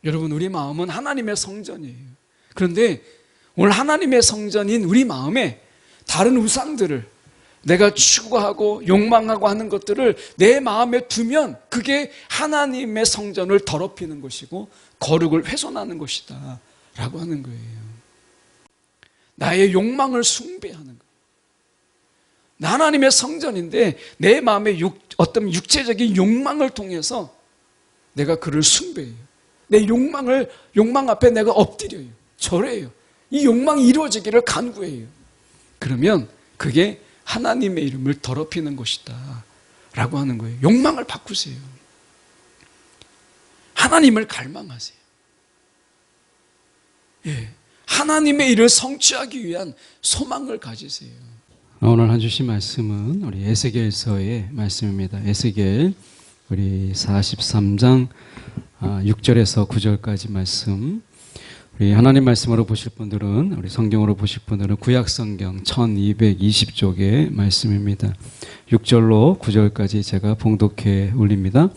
여러분, 우리 마음은 하나님의 성전이에요. 그런데 오늘 하나님의 성전인 우리 마음에 다른 우상들을, 내가 추구하고 욕망하고 하는 것들을 내 마음에 두면 그게 하나님의 성전을 더럽히는 것이고 거룩을 훼손하는 것이다 라고 하는 거예요. 나의 욕망을 숭배하는 거예요. 하나님의 성전인데 내 마음의 어떤 육체적인 욕망을 통해서 내가 그를 숭배해요. 내 욕망 앞에 내가 엎드려요. 절해요. 이 욕망이 이루어지기를 간구해요. 그러면 그게 하나님의 이름을 더럽히는 것이다 라고 하는 거예요. 욕망을 바꾸세요. 하나님을 갈망하세요. 예, 하나님의 일을 성취하기 위한 소망을 가지세요. 오늘 한 주신 말씀은 우리 에스겔서의 말씀입니다. 에스겔 우리 43장 6절에서 9절까지 말씀. 우리 하나님 말씀으로 보실 분들은, 우리 성경으로 보실 분들은 구약성경 1220쪽의 말씀입니다. 6절로 9절까지 제가 봉독해 올립니다.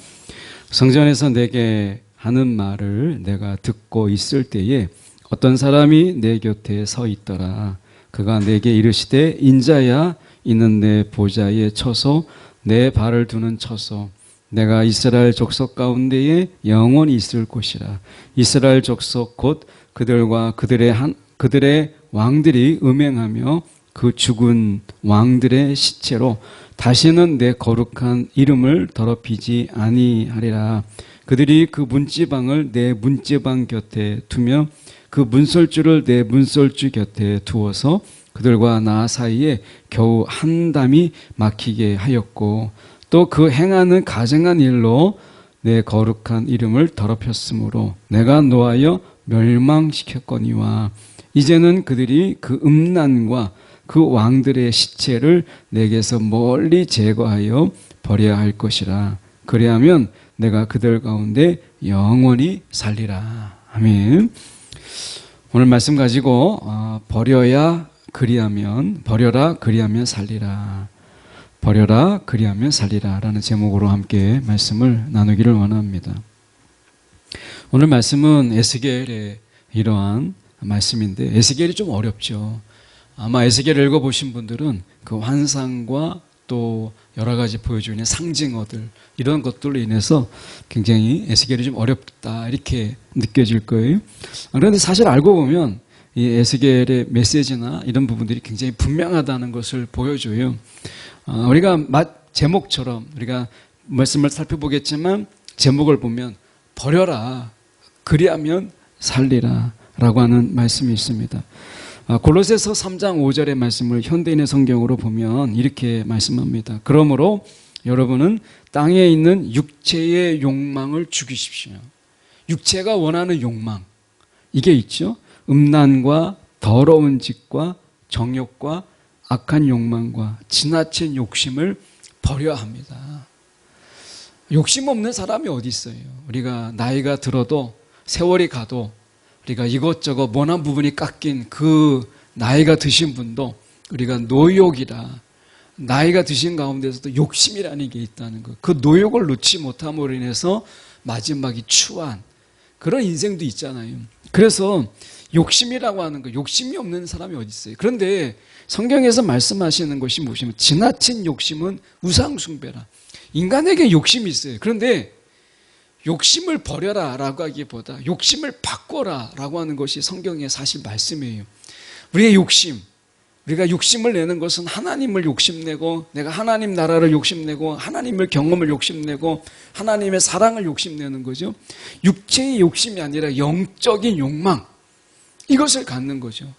성전에서 내게 하는 말을 내가 듣고 있을 때에 어떤 사람이 내 곁에 서 있더라. 그가 내게 이르시되 인자야 이는 내 보좌에 처소 내 발을 두는 처소 내가 이스라엘 족속 가운데에 영원히 있을 곳이라. 이스라엘 족속 곧 그들과 그들의 왕들이 음행하며 그 죽은 왕들의 시체로 다시는 내 거룩한 이름을 더럽히지 아니하리라. 그들이 그 문지방을 내 문지방 곁에 두며 그 문설주를 내 문설주 곁에 두어서 그들과 나 사이에 겨우 한 담이 막히게 하였고 또 그 행하는 가증한 일로 내 거룩한 이름을 더럽혔으므로 내가 노하여 멸망시켰거니와 이제는 그들이 그 음란과 그 왕들의 시체를 내게서 멀리 제거하여 버려야 할 것이라. 그래야면 내가 그들 가운데 영원히 살리라. 아멘. 오늘 말씀 가지고 버려라 그리하면 살리라. 버려라 그리하면 살리라 라는 제목으로 함께 말씀을 나누기를 원합니다. 오늘 말씀은 에스겔의 이러한 말씀인데 에스겔이 좀 어렵죠. 아마 에스겔을 읽어보신 분들은 그 환상과 또 여러 가지 보여주는 상징어들 이런 것들로 인해서 굉장히 에스겔이 좀 어렵다 이렇게 느껴질 거예요. 그런데 사실 알고 보면 이 에스겔의 메시지나 이런 부분들이 굉장히 분명하다는 것을 보여줘요. 우리가 제목처럼 우리가 말씀을 살펴보겠지만 제목을 보면 버려라 그리하면 살리라 라고 하는 말씀이 있습니다. 골로새서 3장 5절의 말씀을 현대인의 성경으로 보면 이렇게 말씀합니다. 그러므로 여러분은 땅에 있는 육체의 욕망을 죽이십시오. 육체가 원하는 욕망 이게 있죠. 음란과 더러운 짓과 정욕과 악한 욕망과 지나친 욕심을 버려야 합니다. 욕심 없는 사람이 어디 있어요? 우리가 나이가 들어도 세월이 가도 우리가 이것저것 원한 부분이 깎인 그 나이가 드신 분도 우리가 노욕이라 나이가 드신 가운데서도 욕심이라는 게 있다는 것. 그 노욕을 놓지 못함으로 인해서 마지막이 추한 그런 인생도 있잖아요. 그래서 욕심이라고 하는 거, 욕심이 없는 사람이 어디 있어요? 그런데 성경에서 말씀하시는 것이 무엇이냐면 지나친 욕심은 우상숭배라. 인간에게 욕심이 있어요. 그런데 욕심을 버려라 라고 하기보다 욕심을 바꿔라 라고 하는 것이 성경의 사실 말씀이에요. 우리가 욕심을 내는 것은 하나님을 욕심내고 내가 하나님 나라를 욕심내고 하나님을 경험을 욕심내고 하나님의 사랑을 욕심내는 거죠. 육체의 욕심이 아니라 영적인 욕망 이것을 갖는 거죠.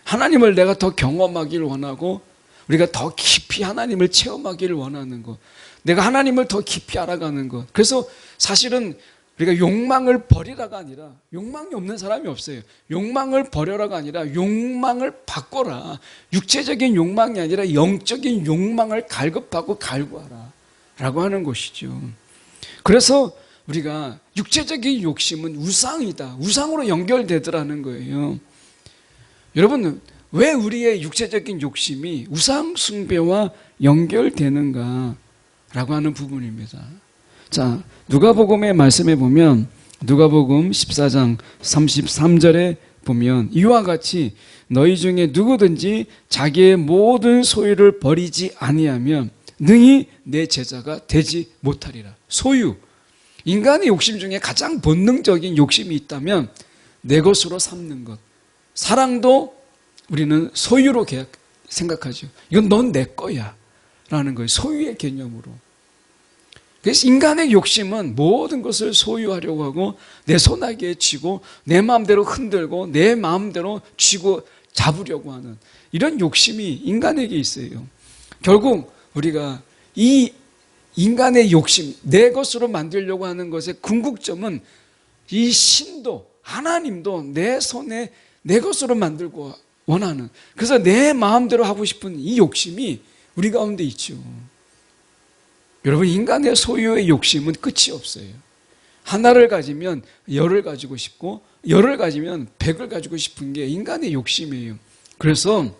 하나님을 내가 더 경험하기를 원하고 우리가 더 깊이 하나님을 체험하기를 원하는 것. 내가 하나님을 더 깊이 알아가는 것. 그래서 사실은 우리가 욕망을 버리라가 아니라 욕망이 없는 사람이 없어요. 욕망을 버려라가 아니라 욕망을 바꿔라. 육체적인 욕망이 아니라 영적인 욕망을 갈급하고 갈구하라 라고 하는 것이죠. 그래서 우리가 육체적인 욕심은 우상이다. 우상으로 연결되더라는 거예요. 여러분 왜 우리의 육체적인 욕심이 우상 숭배와 연결되는가 라고 하는 부분입니다. 자, 누가복음의 말씀에 보면 누가복음 14장 33절에 보면 이와 같이 너희 중에 누구든지 자기의 모든 소유를 버리지 아니하면 능히 내 제자가 되지 못하리라. 소유. 인간의 욕심 중에 가장 본능적인 욕심이 있다면 내 것으로 삼는 것. 사랑도 우리는 소유로 생각하죠. 이건 넌 내 거야 라는 거예요. 소유의 개념으로. 그래서 인간의 욕심은 모든 것을 소유하려고 하고 내 손아귀에 쥐고 내 마음대로 흔들고 내 마음대로 쥐고 잡으려고 하는 이런 욕심이 인간에게 있어요. 결국 우리가 이 인간의 욕심, 내 것으로 만들려고 하는 것의 궁극점은 이 신도 하나님도 내 손에 내 것으로 만들고 원하는, 그래서 내 마음대로 하고 싶은 이 욕심이 우리 가운데 있죠. 여러분, 인간의 소유의 욕심은 끝이 없어요. 하나를 가지면 열을 가지고 싶고 열을 가지면 백을 가지고 싶은 게 인간의 욕심이에요. 그래서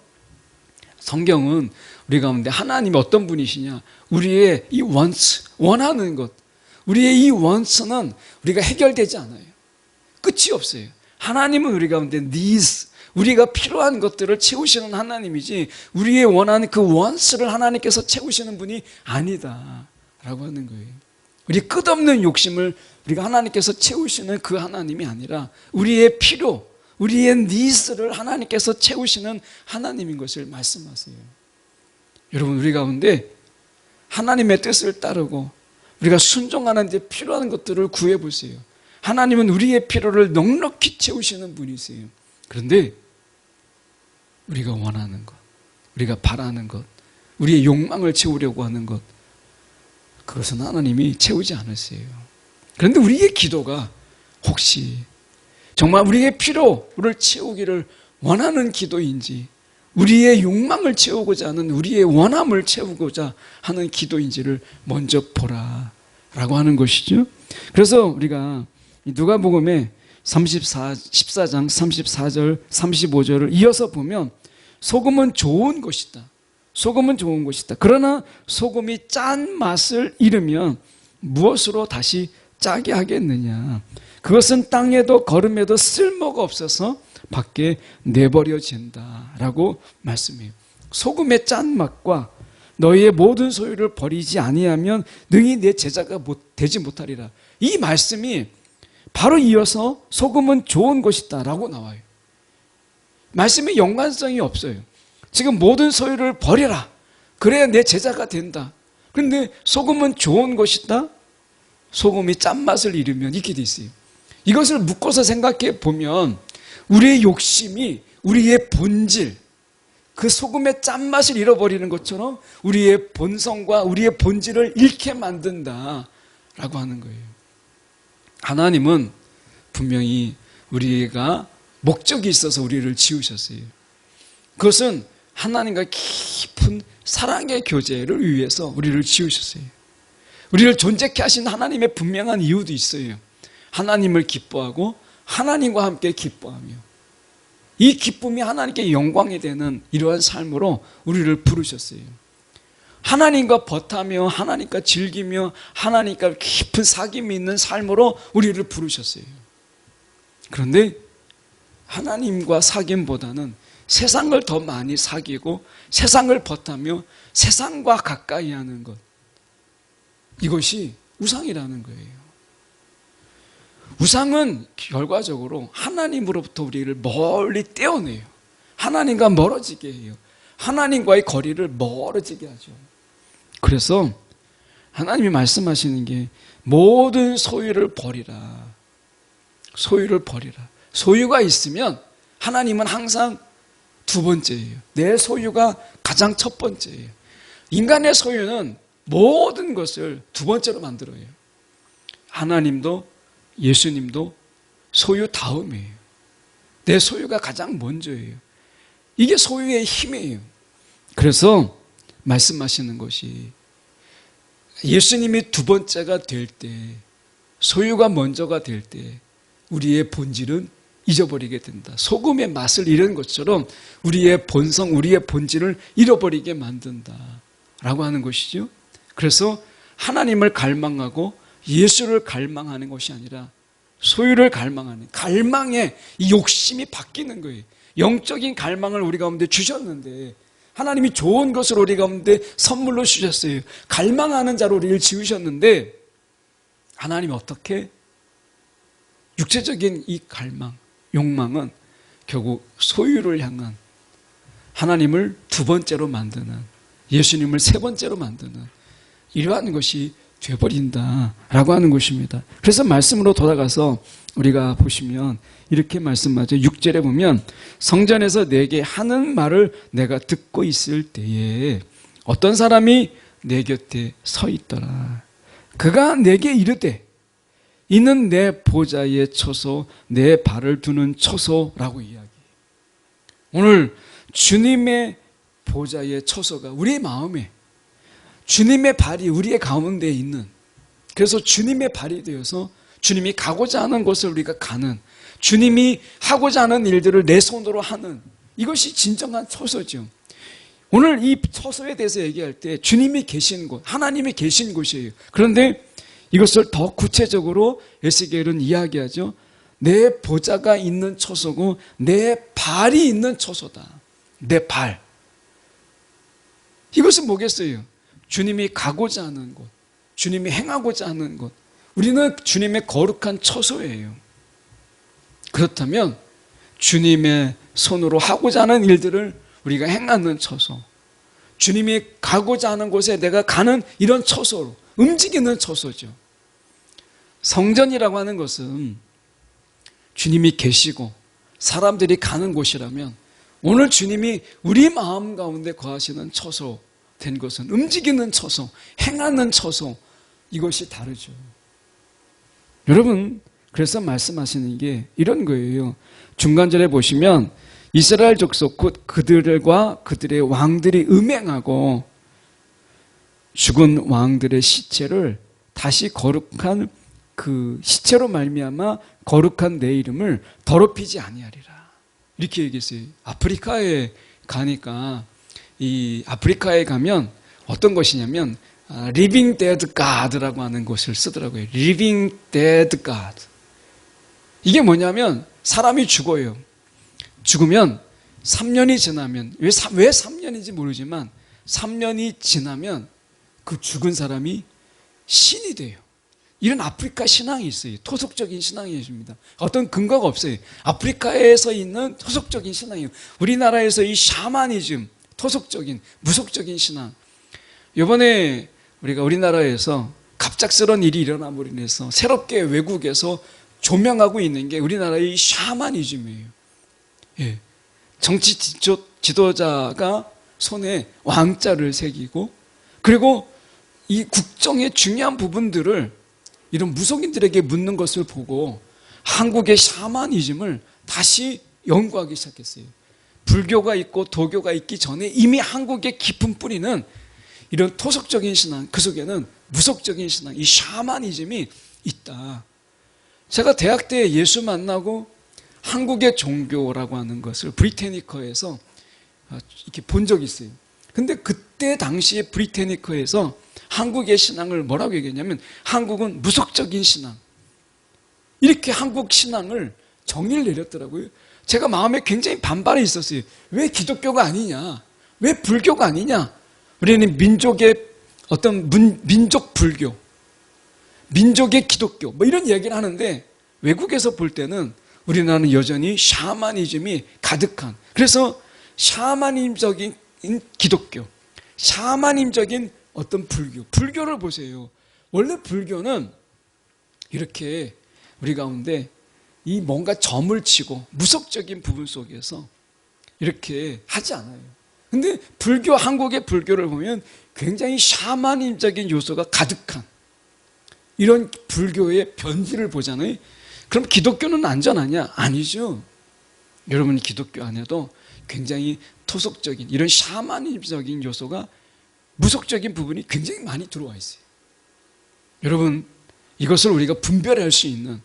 성경은 우리 가운데 하나님이 어떤 분이시냐, 우리의 이 wants, 원하는 것, 우리의 이 wants는 우리가 해결되지 않아요. 끝이 없어요. 하나님은 우리 가운데 needs, 우리가 필요한 것들을 채우시는 하나님이지 우리의 원하는 그 wants를 하나님께서 채우시는 분이 아니다 라고 하는 거예요. 우리 끝없는 욕심을 우리가 하나님께서 채우시는 그 하나님이 아니라 우리의 필요, 우리의 니스를 하나님께서 채우시는 하나님인 것을 말씀하세요. 여러분, 우리 가운데 하나님의 뜻을 따르고 우리가 순종하는 데 필요한 것들을 구해보세요. 하나님은 우리의 필요를 넉넉히 채우시는 분이세요. 그런데 우리가 원하는 것, 우리가 바라는 것, 우리의 욕망을 채우려고 하는 것, 그것은 하나님이 채우지 않으세요. 그런데 우리의 기도가 혹시 정말 우리의 필요를 채우기를 원하는 기도인지, 우리의 욕망을 채우고자 하는, 우리의 원함을 채우고자 하는 기도인지를 먼저 보라 라고 하는 것이죠. 그래서 우리가 누가복음에 14장 34절 35절을 이어서 보면 소금은 좋은 것이다. 소금은 좋은 것이다. 그러나 소금이 짠 맛을 잃으면 무엇으로 다시 짜게 하겠느냐. 그것은 땅에도 거름에도 쓸모가 없어서 밖에 내버려진다 라고 말씀해요. 소금의 짠맛과 너희의 모든 소유를 버리지 아니하면 능히 내 제자가 되지 못하리라. 이 말씀이 바로 이어서 소금은 좋은 것이다 라고 나와요. 말씀에 연관성이 없어요. 지금 모든 소유를 버려라, 그래야 내 제자가 된다. 그런데 소금은 좋은 것이다, 소금이 짠맛을 잃으면, 이렇게 돼 있어요. 이것을 묶어서 생각해 보면 우리의 욕심이 우리의 본질, 그 소금의 짠맛을 잃어버리는 것처럼 우리의 본성과 우리의 본질을 잃게 만든다라고 하는 거예요. 하나님은 분명히 우리가 목적이 있어서 우리를 지으셨어요. 그것은 하나님과 깊은 사랑의 교제를 위해서 우리를 지으셨어요. 우리를 존재케 하신 하나님의 분명한 이유도 있어요. 하나님을 기뻐하고 하나님과 함께 기뻐하며 이 기쁨이 하나님께 영광이 되는 이러한 삶으로 우리를 부르셨어요. 하나님과 벗하며 하나님과 즐기며 하나님과 깊은 사귐이 있는 삶으로 우리를 부르셨어요. 그런데 하나님과 사귐보다는 세상을 더 많이 사귀고 세상을 벗하며 세상과 가까이 하는 것, 이것이 우상이라는 거예요. 우상은 결과적으로 하나님으로부터 우리를 멀리 떼어내요. 하나님과 멀어지게 해요. 하나님과의 거리를 멀어지게 하죠. 그래서 하나님이 말씀하시는 게 모든 소유를 버리라. 소유를 버리라. 소유가 있으면 하나님은 항상 두 번째예요. 내 소유가 가장 첫 번째예요. 인간의 소유는 모든 것을 두 번째로 만들어요. 하나님도 예수님도 소유 다음이에요. 내 소유가 가장 먼저예요. 이게 소유의 힘이에요. 그래서 말씀하시는 것이 예수님이 두 번째가 될 때, 소유가 먼저가 될 때 우리의 본질은 잊어버리게 된다. 소금의 맛을 잃은 것처럼 우리의 본성, 우리의 본질을 잃어버리게 만든다 라고 하는 것이죠. 그래서 하나님을 갈망하고 예수를 갈망하는 것이 아니라 소유를 갈망하는 갈망에 이 욕심이 바뀌는 거예요. 영적인 갈망을 우리 가운데 주셨는데 하나님이 좋은 것을 우리 가운데 선물로 주셨어요. 갈망하는 자로 우리를 지으셨는데 하나님이 어떻게 육체적인 이 갈망, 욕망은 결국 소유를 향한 하나님을 두 번째로 만드는, 예수님을 세 번째로 만드는 이러한 것이 되어버린다라고 하는 것입니다. 그래서 말씀으로 돌아가서 우리가 보시면 이렇게 말씀하죠. 6절에 보면 성전에서 내게 하는 말을 내가 듣고 있을 때에 어떤 사람이 내 곁에 서 있더라. 그가 내게 이르되 이는 내 보좌에 처소 내 발을 두는 처소라고 이야기해요. 오늘 주님의 보좌의 처소가 우리의 마음에, 주님의 발이 우리의 가운데 있는, 그래서 주님의 발이 되어서 주님이 가고자 하는 곳을 우리가 가는, 주님이 하고자 하는 일들을 내 손으로 하는, 이것이 진정한 처소죠. 오늘 이 처소에 대해서 얘기할 때 주님이 계신 곳, 하나님이 계신 곳이에요. 그런데 이것을 더 구체적으로 에스겔은 이야기하죠. 내 보좌가 있는 처소고 내 발이 있는 처소다. 내 발. 이것은 뭐겠어요? 주님이 가고자 하는 곳, 주님이 행하고자 하는 곳. 우리는 주님의 거룩한 처소예요. 그렇다면 주님의 손으로 하고자 하는 일들을 우리가 행하는 처소, 주님이 가고자 하는 곳에 내가 가는 이런 처소로 움직이는 처소죠. 성전이라고 하는 것은 주님이 계시고 사람들이 가는 곳이라면 오늘 주님이 우리 마음 가운데 거하시는 처소 된 것은 움직이는 처소, 행하는 처소, 이것이 다르죠. 여러분, 그래서 말씀하시는 게 이런 거예요. 중간절에 보시면 이스라엘 족속 곧 그들과 그들의 왕들이 음행하고 죽은 왕들의 시체를 다시 거룩한 그 시체로 말미암아 거룩한 내 이름을 더럽히지 아니하리라. 이렇게 얘기했어요. 아프리카에 가니까 이 아프리카에 가면 어떤 것이냐면 Living Dead God라고 하는 것을 쓰더라고요. Living Dead God. 이게 뭐냐면 사람이 죽어요. 죽으면 3년이 지나면 왜 3년인지 모르지만 3년이 지나면 그 죽은 사람이 신이 돼요. 이런 아프리카 신앙이 있어요. 토속적인 신앙이 있습니다. 어떤 근거가 없어요. 아프리카에서 있는 토속적인 신앙이에요. 우리나라에서 이 샤머니즘, 토속적인, 무속적인 신앙. 이번에 우리나라에서 갑작스러운 일이 일어남으로 인해서 새롭게 외국에서 조명하고 있는 게 우리나라의 샤머니즘이에요. 예. 정치 지도자가 손에 왕자를 새기고 그리고 이 국정의 중요한 부분들을 이런 무속인들에게 묻는 것을 보고 한국의 샤머니즘을 다시 연구하기 시작했어요. 불교가 있고 도교가 있기 전에 이미 한국의 깊은 뿌리는 이런 토속적인 신앙, 그 속에는 무속적인 신앙, 이 샤머니즘이 있다. 제가 대학 때 예수 만나고 한국의 종교라고 하는 것을 브리테니커에서 이렇게 본 적이 있어요. 근데 그때 당시에 브리테니커에서 한국의 신앙을 뭐라고 얘기했냐면 한국은 무속적인 신앙. 이렇게 한국 신앙을 정의를 내렸더라고요. 제가 마음에 굉장히 반발이 있었어요. 왜 기독교가 아니냐? 왜 불교가 아니냐? 우리는 민족의 어떤 민족 불교, 민족의 기독교 뭐 이런 얘기를 하는데 외국에서 볼 때는 우리나라는 여전히 샤머니즘이 가득한, 그래서 샤머니즘적인 기독교, 샤머니즘적인 어떤 불교를 보세요. 원래 불교는 이렇게 우리 가운데 이 뭔가 점을 치고 무속적인 부분 속에서 이렇게 하지 않아요. 근데 한국의 불교를 보면 굉장히 샤머니즘적인 요소가 가득한 이런 불교의 변질을 보잖아요. 그럼 기독교는 안전하냐? 아니죠. 여러분, 기독교 안에도 굉장히 토속적인 이런 샤머니즘적인 요소가, 무속적인 부분이 굉장히 많이 들어와 있어요. 여러분, 이것을 우리가 분별할 수 있는,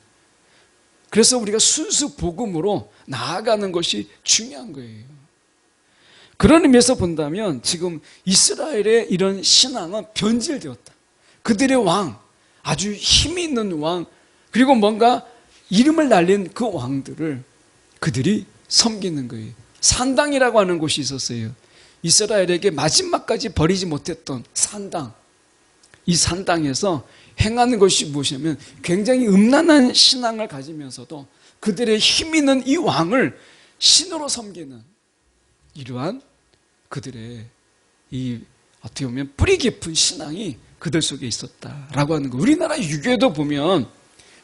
그래서 우리가 순수 복음으로 나아가는 것이 중요한 거예요. 그런 의미에서 본다면 지금 이스라엘의 이런 신앙은 변질되었다. 그들의 왕, 아주 힘이 있는 왕, 그리고 뭔가 이름을 날린 그 왕들을 그들이 섬기는 거예요. 산당이라고 하는 곳이 있었어요. 이스라엘에게 마지막까지 버리지 못했던 산당. 이 산당에서 행하는 것이 무엇이냐면 굉장히 음란한 신앙을 가지면서도 그들의 힘 있는 이 왕을 신으로 섬기는 이러한 그들의 이 어떻게 보면 뿌리 깊은 신앙이 그들 속에 있었다라고 하는 거. 우리나라 유교도 보면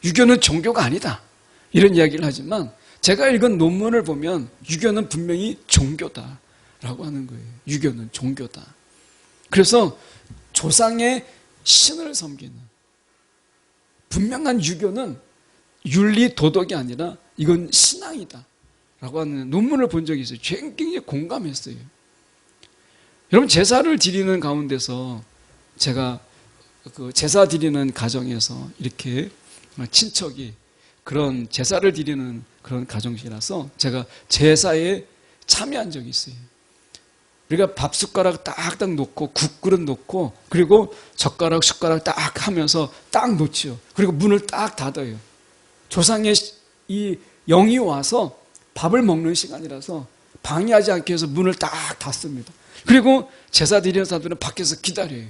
유교는 종교가 아니다 이런 이야기를 하지만 제가 읽은 논문을 보면 유교는 분명히 종교다라고 하는 거예요. 유교는 종교다. 그래서 조상의 신을 섬기는 분명한 유교는 윤리 도덕이 아니라 이건 신앙이다 라고 하는 논문을 본 적이 있어요. 굉장히 공감했어요. 여러분, 제사를 드리는 가운데서 제가 그 제사 드리는 가정에서 이렇게 친척이 그런 제사를 드리는 그런 가정이라서 제가 제사에 참여한 적이 있어요. 우리가 밥 숟가락 딱딱 놓고 국그릇 놓고 그리고 젓가락 숟가락 딱 하면서 딱 놓지요. 그리고 문을 딱 닫아요. 조상의 이 영이 와서 밥을 먹는 시간이라서 방해하지 않기 위해서 문을 딱 닫습니다. 그리고 제사 드리는 사람들은 밖에서 기다려요.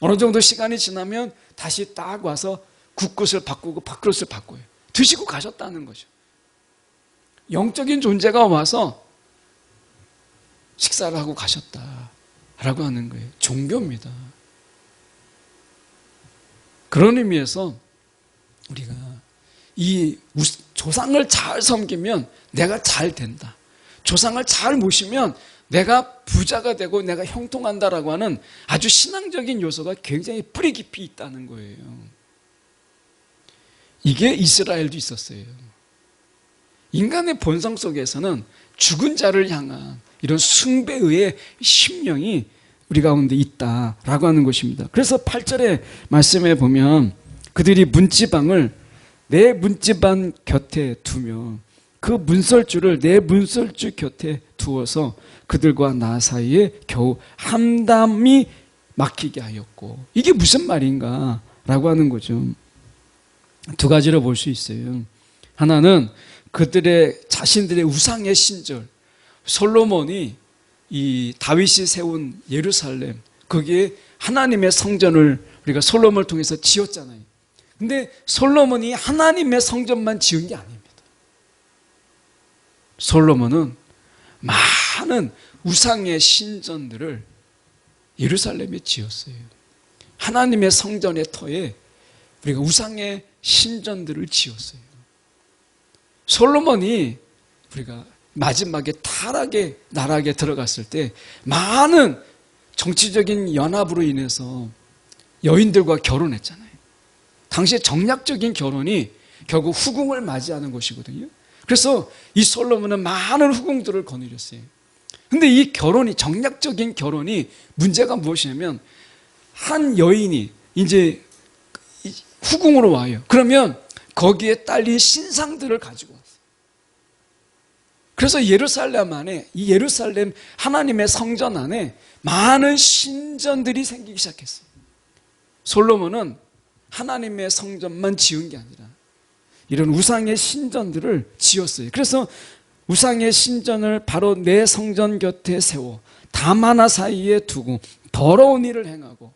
어느 정도 시간이 지나면 다시 딱 와서 국그릇을 바꾸고 밥그릇을 바꿔요. 드시고 가셨다는 거죠. 영적인 존재가 와서 식사를 하고 가셨다라고 하는 거예요. 종교입니다. 그런 의미에서 우리가 이 조상을 잘 섬기면 내가 잘 된다. 조상을 잘 모시면 내가 부자가 되고 내가 형통한다라고 하는 아주 신앙적인 요소가 굉장히 뿌리 깊이 있다는 거예요. 이게 이스라엘도 있었어요. 인간의 본성 속에서는 죽은 자를 향한 이런 숭배의 심령이 우리 가운데 있다라고 하는 것입니다. 그래서 8절의 말씀에 보면 그들이 문지방을 내 문지방 곁에 두며 그 문설주를 내 문설주 곁에 두어서 그들과 나 사이에 겨우 함담이 막히게 하였고, 이게 무슨 말인가 라고 하는 거죠. 두 가지로 볼 수 있어요. 하나는 그들의 자신들의 우상의 신절, 솔로몬이 이 다윗이 세운 예루살렘, 거기에 하나님의 성전을 우리가 솔로몬을 통해서 지었잖아요. 근데 솔로몬이 하나님의 성전만 지은 게 아닙니다. 솔로몬은 많은 우상의 신전들을 예루살렘에 지었어요. 하나님의 성전의 터에 우리가 우상의 신전들을 지었어요. 솔로몬이 우리가 마지막에 타락의 나락에 들어갔을 때 많은 정치적인 연합으로 인해서 여인들과 결혼했잖아요. 당시에 정략적인 결혼이 결국 후궁을 맞이하는 것이거든요. 그래서 이 솔로몬은 많은 후궁들을 거느렸어요. 근데 이 결혼이, 정략적인 결혼이 문제가 무엇이냐면 한 여인이 이제 후궁으로 와요. 그러면 거기에 딸린 신상들을 가지고 왔어요. 그래서 예루살렘 안에, 이 예루살렘 하나님의 성전 안에 많은 신전들이 생기기 시작했어요. 솔로몬은 하나님의 성전만 지은 게 아니라 이런 우상의 신전들을 지었어요. 그래서 우상의 신전을 바로 내 성전 곁에 세워 담 하나 사이에 두고 더러운 일을 행하고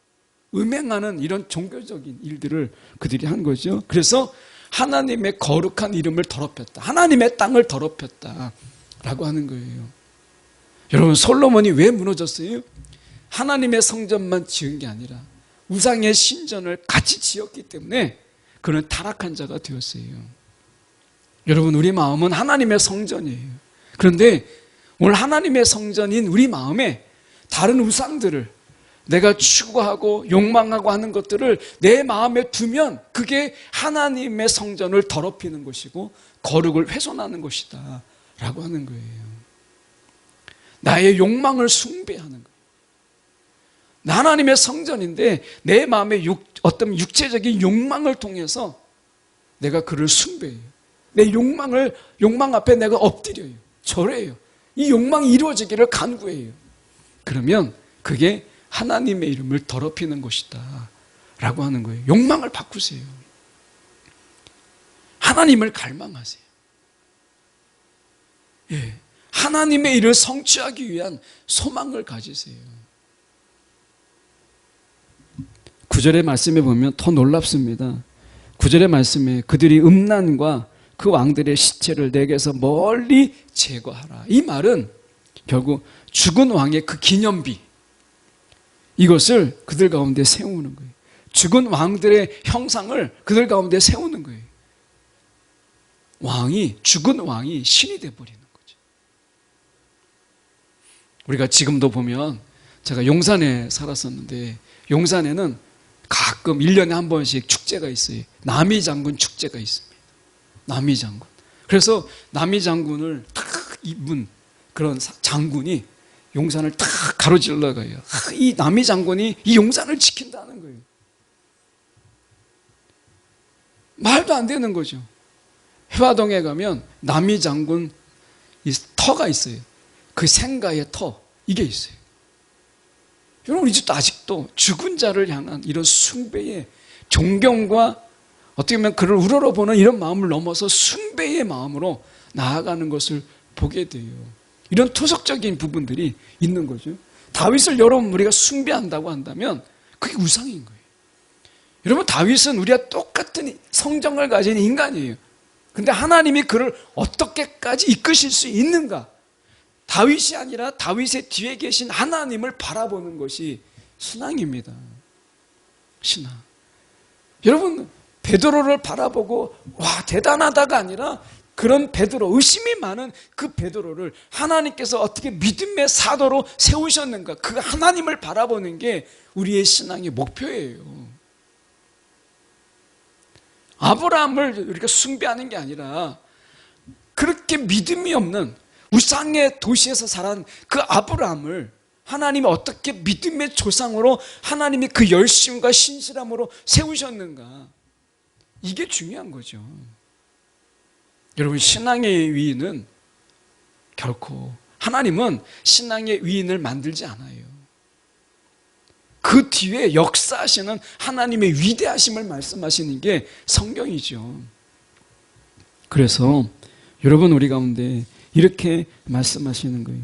음행하는 이런 종교적인 일들을 그들이 한 거죠. 그래서 하나님의 거룩한 이름을 더럽혔다. 하나님의 땅을 더럽혔다 라고 하는 거예요. 여러분, 솔로몬이 왜 무너졌어요? 하나님의 성전만 지은 게 아니라 우상의 신전을 같이 지었기 때문에 그는 타락한 자가 되었어요. 여러분, 우리 마음은 하나님의 성전이에요. 그런데 오늘 하나님의 성전인 우리 마음에 다른 우상들을 내가 추구하고 욕망하고 하는 것들을 내 마음에 두면 그게 하나님의 성전을 더럽히는 것이고 거룩을 훼손하는 것이다 라고 하는 거예요. 나의 욕망을 숭배하는 거예요. 나 하나님의 성전인데 내 마음의 어떤 육체적인 욕망을 통해서 내가 그를 숭배해요. 내 욕망 앞에 내가 엎드려요. 절해요. 이 욕망이 이루어지기를 간구해요. 그러면 그게 하나님의 이름을 더럽히는 것이다 라고 하는 거예요. 욕망을 바꾸세요. 하나님을 갈망하세요. 예, 하나님의 일을 성취하기 위한 소망을 가지세요. 9절의 말씀에 보면 더 놀랍습니다. 9절의 말씀에 그들이 음란과 그 왕들의 시체를 내게서 멀리 제거하라. 이 말은 결국 죽은 왕의 그 기념비, 이것을 그들 가운데 세우는 거예요. 죽은 왕들의 형상을 그들 가운데 세우는 거예요. 죽은 왕이 신이 되어버리는 거죠. 우리가 지금도 보면, 제가 용산에 살았었는데 용산에는 가끔 1년에 한 번씩 축제가 있어요. 남이장군 축제가 있습니다. 남이장군. 그래서 남이장군을 탁 입은 그런 장군이 용산을 탁 가로질러 가요. 이 남이장군이 이 용산을 지킨다는 거예요. 말도 안 되는 거죠. 해화동에 가면 남이장군 이 터가 있어요. 그 생가의 터, 이게 있어요. 여러분, 우리 집도 아직도 죽은 자를 향한 이런 숭배의 존경과 어떻게 보면 그를 우러러보는 이런 마음을 넘어서 숭배의 마음으로 나아가는 것을 보게 돼요. 이런 토속적인 부분들이 있는 거죠. 다윗을 여러분 우리가 숭배한다고 한다면 그게 우상인 거예요. 여러분, 다윗은 우리와 똑같은 성정을 가진 인간이에요. 근데 하나님이 그를 어떻게까지 이끄실 수 있는가? 다윗이 아니라 다윗의 뒤에 계신 하나님을 바라보는 것이 신앙입니다. 신앙. 여러분, 베드로를 바라보고 와 대단하다가 아니라 그런 베드로, 의심이 많은 그 베드로를 하나님께서 어떻게 믿음의 사도로 세우셨는가, 그 하나님을 바라보는 게 우리의 신앙의 목표예요. 아브라함을 우리가 숭배하는 게 아니라 그렇게 믿음이 없는 우상의 도시에서 자란 그 아브라함을 하나님이 어떻게 믿음의 조상으로 하나님이 그 열심과 신실함으로 세우셨는가, 이게 중요한 거죠. 여러분, 신앙의 위인은 결코, 하나님은 신앙의 위인을 만들지 않아요. 그 뒤에 역사하시는 하나님의 위대하심을 말씀하시는 게 성경이죠. 그래서 여러분, 우리 가운데 이렇게 말씀하시는 거예요.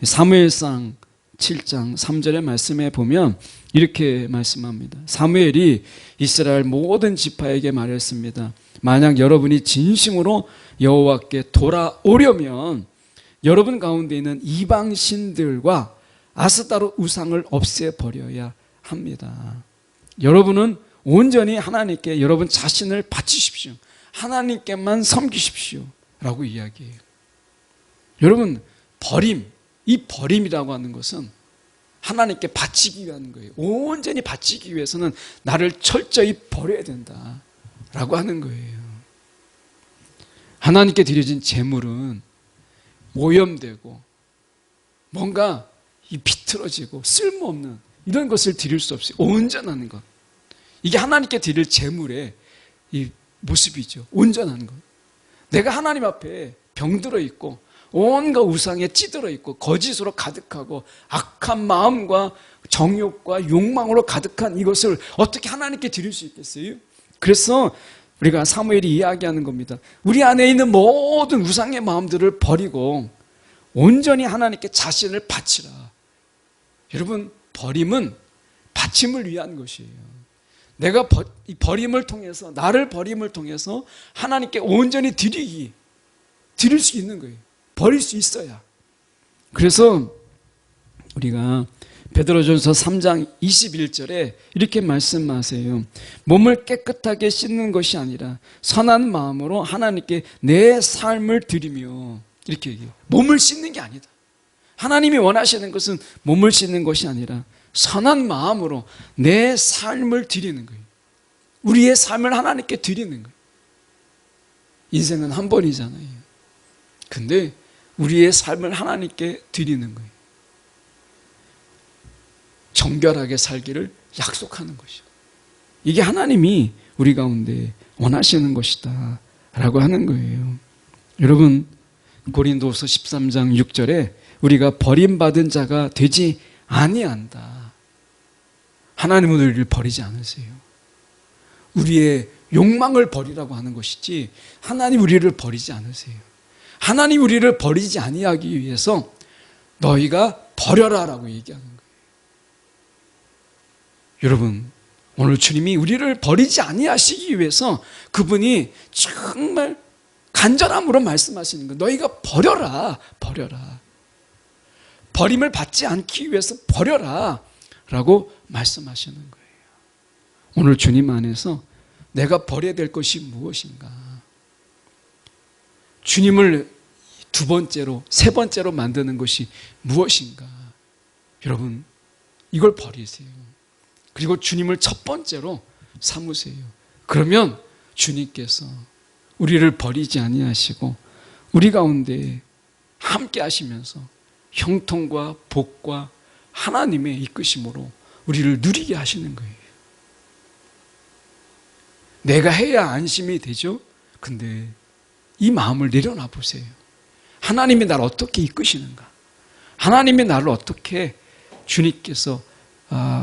사무엘상 7장 3절의 말씀에 보면 이렇게 말씀합니다. 사무엘이 이스라엘 모든 지파에게 말했습니다. 만약 여러분이 진심으로 여호와께 돌아오려면 여러분 가운데 있는 이방신들과 아스타롯 우상을 없애버려야 합니다. 여러분은 온전히 하나님께 여러분 자신을 바치십시오. 하나님께만 섬기십시오 라고 이야기해요. 여러분, 이 버림이라고 하는 것은 하나님께 바치기 위한 거예요. 온전히 바치기 위해서는 나를 철저히 버려야 된다라고 하는 거예요. 하나님께 드려진 제물은 오염되고 뭔가 비틀어지고 쓸모없는 이런 것을 드릴 수 없어요. 온전한 것. 이게 하나님께 드릴 제물의 이 모습이죠. 온전한 것. 내가 하나님 앞에 병들어 있고 온갖 우상에 찌들어 있고 거짓으로 가득하고 악한 마음과 정욕과 욕망으로 가득한 이것을 어떻게 하나님께 드릴 수 있겠어요? 그래서 우리가 사무엘이 이야기하는 겁니다. 우리 안에 있는 모든 우상의 마음들을 버리고 온전히 하나님께 자신을 바치라. 여러분, 버림은 바침을 위한 것이에요. 내가 이 버림을 통해서, 나를 버림을 통해서 하나님께 온전히 드릴 수 있는 거예요. 버릴 수 있어야. 그래서 우리가 베드로전서 3장 21절에 이렇게 말씀하세요. 몸을 깨끗하게 씻는 것이 아니라 선한 마음으로 하나님께 내 삶을 드리며, 이렇게 얘기해요. 몸을 씻는 게 아니다. 하나님이 원하시는 것은 몸을 씻는 것이 아니라 선한 마음으로 내 삶을 드리는 거예요. 우리의 삶을 하나님께 드리는 거예요. 인생은 한 번이잖아요. 근데 우리의 삶을 하나님께 드리는 거예요. 정결하게 살기를 약속하는 것이죠. 이게 하나님이 우리 가운데 원하시는 것이다 라고 하는 거예요. 여러분, 고린도서 13장 6절에 우리가 버림받은 자가 되지 아니한다. 하나님은 우리를 버리지 않으세요. 우리의 욕망을 버리라고 하는 것이지 하나님 우리를 버리지 않으세요. 하나님 우리를 버리지 아니하기 위해서 너희가 버려라라고 얘기하는 거예요. 여러분, 오늘 주님이 우리를 버리지 아니하시기 위해서 그분이 정말 간절함으로 말씀하시는 거예요. 너희가 버려라, 버려라. 버림을 받지 않기 위해서 버려라 라고 말씀하시는 거예요. 오늘 주님 안에서 내가 버려야 될 것이 무엇인가? 주님을 두 번째로, 세 번째로 만드는 것이 무엇인가? 여러분, 이걸 버리세요. 그리고 주님을 첫 번째로 삼으세요. 그러면 주님께서 우리를 버리지 아니하시고 우리 가운데 함께 하시면서 형통과 복과 하나님의 이끄심으로 우리를 누리게 하시는 거예요. 내가 해야 안심이 되죠? 근데 이 마음을 내려놔 보세요. 하나님이 나를 어떻게 이끄시는가? 하나님이 나를 어떻게 주님께서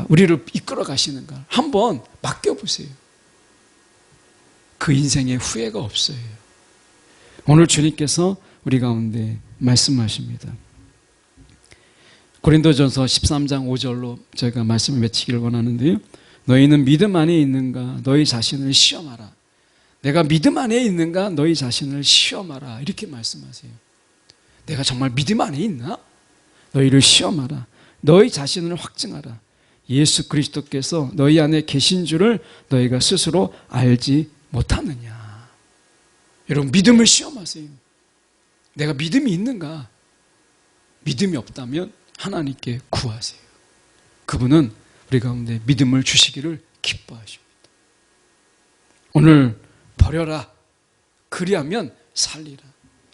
우리를 이끌어 가시는가? 한번 맡겨보세요. 그 인생에 후회가 없어요. 오늘 주님께서 우리 가운데 말씀하십니다. 고린도전서 13장 5절로 저희가 말씀을 맺히기를 원하는데요. 너희는 믿음 안에 있는가? 너희 자신을 시험하라. 내가 믿음 안에 있는가? 너희 자신을 시험하라. 이렇게 말씀하세요. 내가 정말 믿음 안에 있나? 너희를 시험하라. 너희 자신을 확증하라. 예수 그리스도께서 너희 안에 계신 줄을 너희가 스스로 알지 못하느냐. 여러분, 믿음을 시험하세요. 내가 믿음이 있는가? 믿음이 없다면 하나님께 구하세요. 그분은 우리 가운데 믿음을 주시기를 기뻐하십니다. 오늘 버려라. 그리하면 살리라.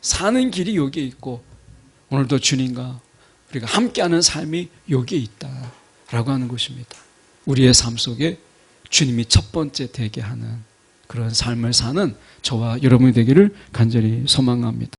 사는 길이 여기에 있고 오늘도 주님과 우리가 함께하는 삶이 여기에 있다라고 하는 것입니다. 우리의 삶 속에 주님이 첫 번째 되게 하는 그런 삶을 사는 저와 여러분이 되기를 간절히 소망합니다.